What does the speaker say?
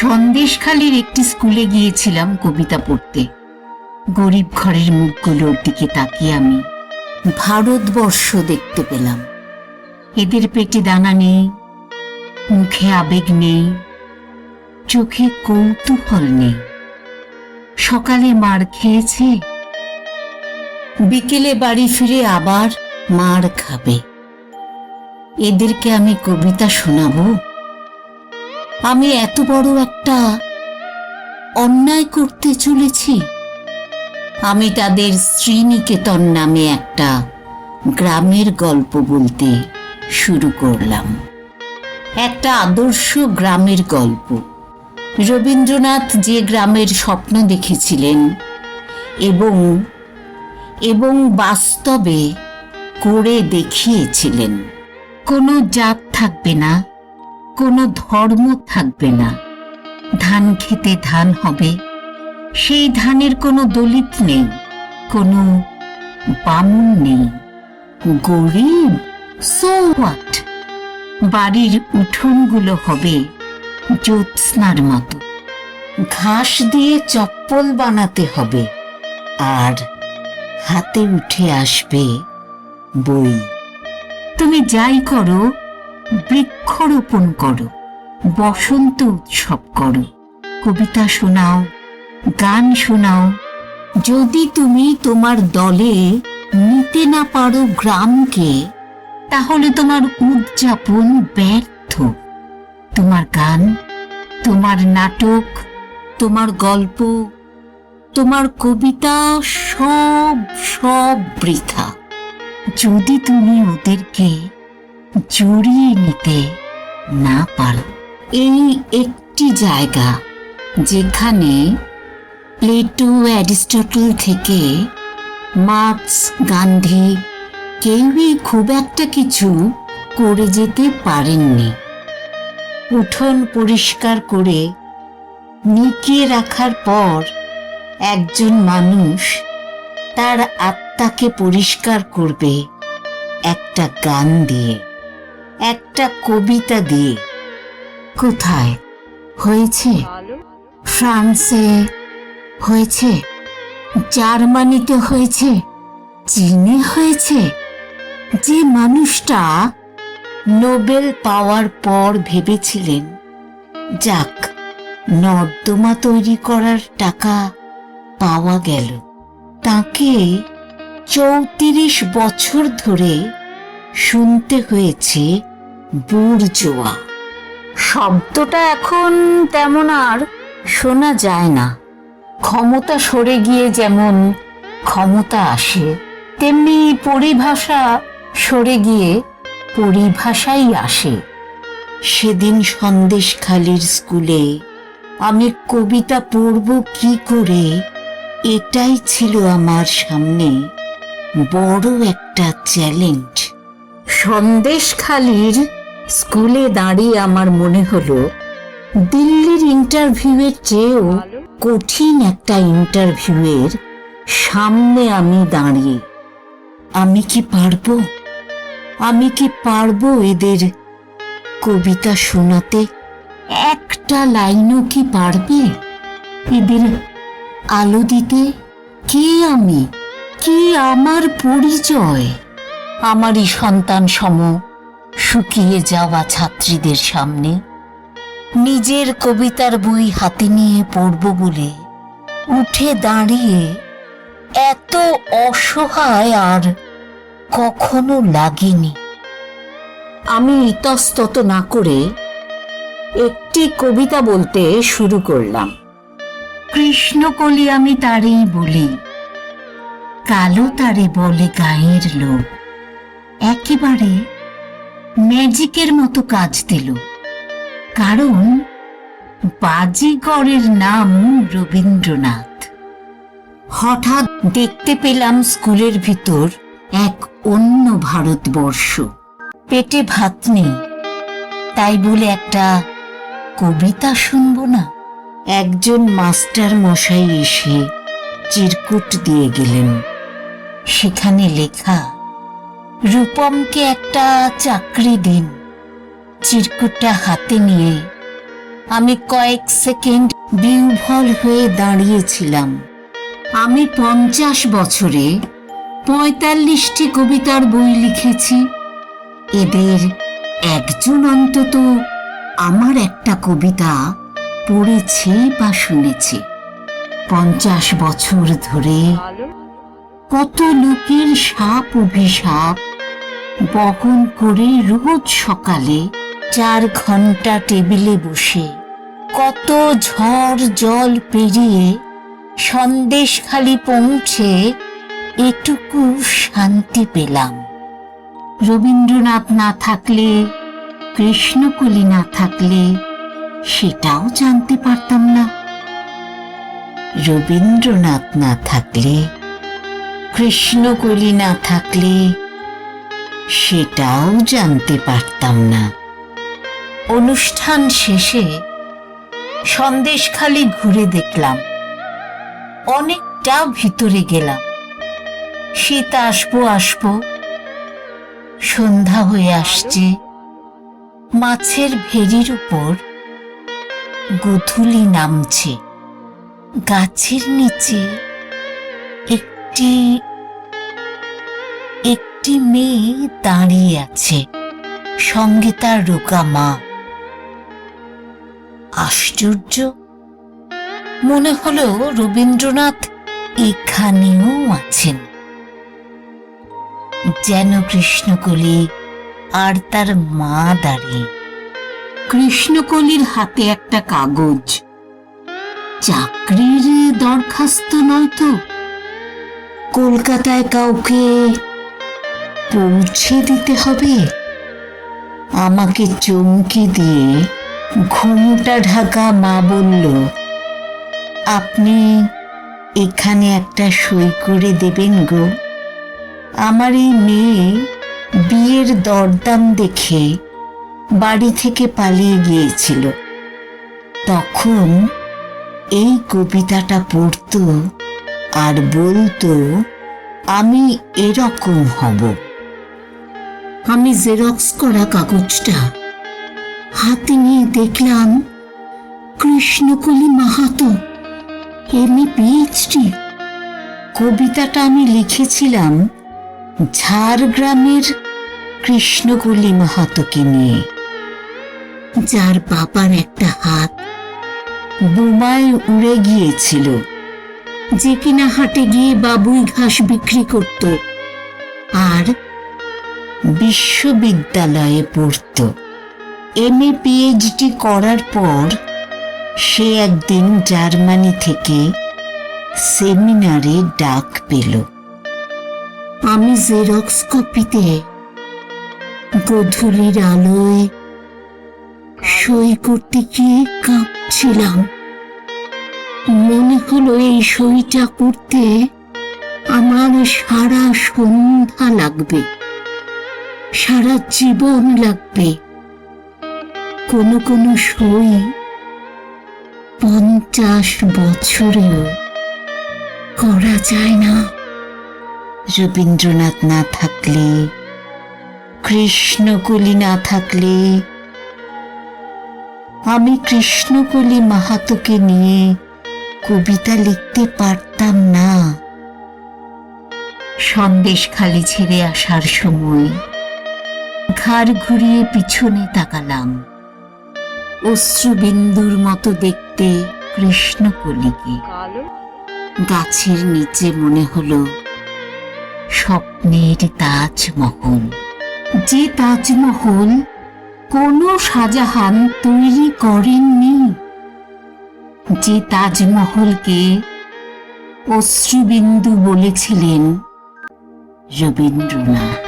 সন্দেশখালীর একটি স্কুলে গিয়েছিলাম কবিতা পড়তে। গরিব ঘরের মুখগুলোর দিকে তাকিয়ে আমি ভারতবর্ষ দেখতে পেলাম। এদের পেটে দানা নেই, মুখে আবেগ নেই, চোখে কৌতূহল নেই। সকালে মার খেয়েছে, বিকেলে বাড়ি ফিরে আবার মার খাবে। এদেরকে আমি কবিতা শোনাবো? আমি এত বড় একটা অন্যায় করতে চলেছি। আমি তাদের শ্রীনিকেতন নামে একটা গ্রামের গল্প বলতে শুরু করলাম। একটা আদর্শ গ্রামের গল্প। রবীন্দ্রনাথ যে গ্রামের স্বপ্ন দেখেছিলেন এবং বাস্তবে করে দেখিয়েছিলেন। কোনো জাত থাকবে না, কোনো ধর্ম থাকবে না। ধান খেতে ধান হবে, সেই ধানের কোনো দলিত নেই, কোনো বামুন নেই। গরিব, সো হোয়াট? বাড়ির উঠোনগুলো হবে জ্যোৎস্নার মতো। ঘাস দিয়ে চপ্পল বানাতে হবে, আর হাতে উঠে আসবে বই। তুমি যাই করো, বৃক্ষরোপণ করো, বসন্ত উৎসব করো, কবিতা শোনাও, গান শোনাও। যদি তুমি তোমার দলে নিতে না পারো গ্রামকে, তাহলে তোমার উদযাপন ব্যর্থ। তোমার গান, তোমার নাটক, তোমার গল্প, তোমার কবিতা সব বৃথা। যদি তুমি ওদেরকে জড়িয়ে নিতে না পারো। এই একটি জায়গা যেখানে প্লেটো, অ্যারিস্টটল থেকে মার্কস, গান্ধী কেউই খুব একটা কিছু করে যেতে পারেননি। উঠোন পরিষ্কার করে নিকিয়ে রাখার পর একজন মানুষ তার আত্মাকে পরিষ্কার করবে একটা গান দিয়ে, একটা কবিতা দিয়ে। কোথায় হয়েছে? ফ্রান্সে হয়েছে, জার্মানিতে হয়েছে, চীনে হয়েছে। যে মানুষটা নোবেল পাওয়ার পর ভেবেছিলেন, যাক, নর্দমা তৈরি করার টাকা পাওয়া গেল, তাকে 34 বছর ধরে শুনতে হয়েছে বুর্জোয়া। শব্দটা এখন তেমন আর শোনা যায় না। ক্ষমতা সরে গিয়ে যেমন ক্ষমতা আসে, তেমনি পরিভাষা সরে গিয়ে পরিভাষাই আসে। সেদিন সন্দেশখালীর স্কুলে আমি কবিতা পড়ব কি করে, এটাই ছিল আমার সামনে বড় একটা চ্যালেঞ্জ। সন্দেশখালীর স্কুলে দাঁড়িয়ে আমার মনে হলো দিল্লির ইন্টারভিউয়ের চেয়েও কঠিন একটা ইন্টারভিউয়ের সামনে আমি দাঁড়িয়ে। আমি কি পারবো এদের কবিতা শোনাতে? একটা লাইনও কি পারবে এদের আলো দিতে? কে আমি? কি আমার পরিচয়? আমারই সন্তান সম শুকিয়ে যাওয়া ছাত্রীদের সামনে নিজের কবিতার বই হাতে নিয়ে পড়ব বলে উঠে দাঁড়িয়ে এত অসহায় আর কখনো লাগেনি। আমি ইতস্তত না করে একটি কবিতা বলতে শুরু করলাম। কৃষ্ণকলি আমি তারেই বলি, কালো তারে বলে গায়ের লোক। একেবারে ম্যাজিকের মতো কাজ দিল, কারণ বাজিগরের নাম রবীন্দ্রনাথ। হঠাৎ দেখতে পেলাম স্কুলের ভিতর এক অন্য ভারতবর্ষ। পেটে ভাত নেই, তাই বলে একটা কবিতা শুনব না? একজন মাস্টার মশাই এসে চিরকুট দিয়ে গেলেন। সেখানে লেখা, রূপমকে একটা চাকরি দিন। চিরকুটটা হাতে নিয়ে আমি কয়েক সেকেন্ড বিহ্বল হয়ে দাঁড়িয়েছিলাম। আমি 50 বছরে 45টি কবিতার বই লিখেছি। এদের একজন অন্তত আমার একটা কবিতা পড়েছে বা শুনেছে। 50 বছর ধরে কত লোকের সাপ অভিশাপ বহন করে রোজ সকালে 4 ঘন্টা টেবিলে বসে কত ঝড় জল পেরিয়ে সন্দেশখালি পৌঁছে এটুকু শান্তি পেলাম। রবীন্দ্রনাথ না থাকলে, কৃষ্ণকলি না থাকলে সেটাও জানতে পারতাম না। রবীন্দ্রনাথ না থাকলে, কৃষ্ণকলি না থাকলে সেটাও জানতে পারতাম না। অনুষ্ঠান শেষে সন্দেশখালি ঘুরে দেখলাম, অনেকটা ভিতরে গেলাম। শীত আসবো সন্ধ্যা হয়ে আসছে। মাছের ভেরির উপর গোধূলি নামছে। গাছের নিচে একটি মেয়ে দাঁড়িয়ে আছে, সঙ্গে তার রোগা মা। আশ্চর্য, মনে হলো রবীন্দ্রনাথ এখানেও আছেন। যেন কৃষ্ণকলি আর তার মা দাঁড়িয়ে। কৃষ্ণকলির হাতে একটা কাগজ। চাকরির দরখাস্ত নয় তো? কলকাতায় কাউকে পৌঁছে দিতে হবে। আমাকে চমকে দিয়ে ঘোমটা ঢাকা মা বলল, আপনি এখানে একটা সই করে দেবেন গো। আমার এই মেয়ে বিয়ের দরদাম দেখে বাড়ি থেকে পালিয়ে গিয়েছিল। তখন এই কবিতাটা পড়তো আর বলতো আমি এরকম হব। আমি জেরক্স করা কাগজটা হাতে নিয়ে দেখলাম কৃষ্ণকলি মাহাতো, এমএ পিএইচডি। কবিতাটা আমি লিখেছিলাম ঝাড়গ্রামের কৃষ্ণকলি মাহাতোকে নিয়ে, যার বাবার একটা হাত বোমায় উড়ে গিয়েছিল, যে কিনা হাটে গিয়ে বাবুই ঘাস বিক্রি করত আর বিশ্ববিদ্যালয়ে পড়ত। এমএ পিএইচডি করার পর সে একদিন জার্মানি থেকে সেমিনারে ডাক পেল। আমি জেরক্স কপিতে গোধূলির আলোয় সই করতে গিয়ে কাঁপছিলাম। মনে হলো এই সইটা করতে আমার সারা সন্ধ্যা লাগবে, সারা জীবন লাগবে। কোনো সই 50 বছরেও করা যায় না। রবীন্দ্রনাথ না থাকলে, কৃষ্ণকলি না থাকলে আমি কৃষ্ণকলি মাহাতোকে নিয়ে কবিতা লিখতে পারতাম না। সন্দেশখালি ছেড়ে আসার সময় ঘাড় ঘুরিয়ে পিছনে তাকালাম। অশ্রুবিন্দুর মতো দেখতে কৃষ্ণকলিকে। গাছের নিচে মনে হলো স্বপ্নের তাজমহল, যে তাজমহল কোনো শাহজাহান তৈরি করেননি, যে তাজমহলকে অশ্রুবিন্দু বলেছিলেন রবীন্দ্রনাথ।